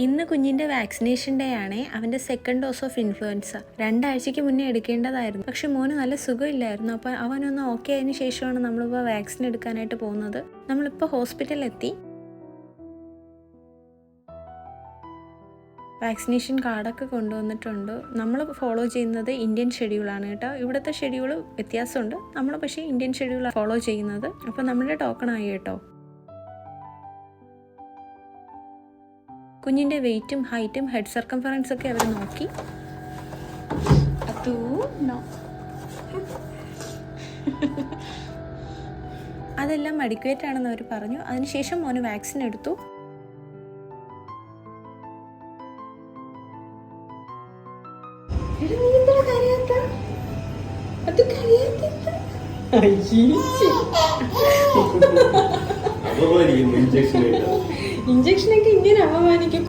ഇന്ന് കുഞ്ഞിൻ്റെ vaccination day ആണേ. അവൻ്റെ സെക്കൻഡ് ഡോസ് ഓഫ് ഇൻഫ്ലുവൻസ 2 ആഴ്ചയ്ക്ക് മുന്നേ എടുക്കേണ്ടതായിരുന്നു. പക്ഷെ മോന് നല്ല സുഖമില്ലായിരുന്നു. അപ്പോൾ അവനൊന്ന് ഓക്കെ ആയതിനു ശേഷമാണ് നമ്മളിപ്പോൾ വാക്സിൻ എടുക്കാനായിട്ട് പോകുന്നത്. നമ്മളിപ്പോൾ ഹോസ്പിറ്റലിലെത്തി. വാക്സിനേഷൻ കാർഡൊക്കെ കൊണ്ടുവന്നിട്ടുണ്ട്. നമ്മൾ ഫോളോ ചെയ്യുന്നത് ഇന്ത്യൻ ഷെഡ്യൂളാണ് കേട്ടോ. ഇവിടുത്തെ ഷെഡ്യൂൾ വ്യത്യാസമുണ്ട്. നമ്മൾ പക്ഷേ ഇന്ത്യൻ ഷെഡ്യൂൾ ഫോളോ ചെയ്യുന്നത്. അപ്പോൾ നമ്മുടെ ടോക്കൺ ആയി കേട്ടോ. കുഞ്ഞിൻ്റെ വെയിറ്റും ഹൈറ്റും ഹെഡ് സർക്കംഫറൻസ് ഒക്കെ അവർ നോക്കി. അതെല്ലാം അഡിക്വേറ്റ് ആണെന്ന് അവർ പറഞ്ഞു. അതിനുശേഷം മോന് വാക്സിൻ എടുത്തു. ഇഞ്ചക്ഷനൊക്കെ ഇങ്ങനെ അപമാനിക്കും.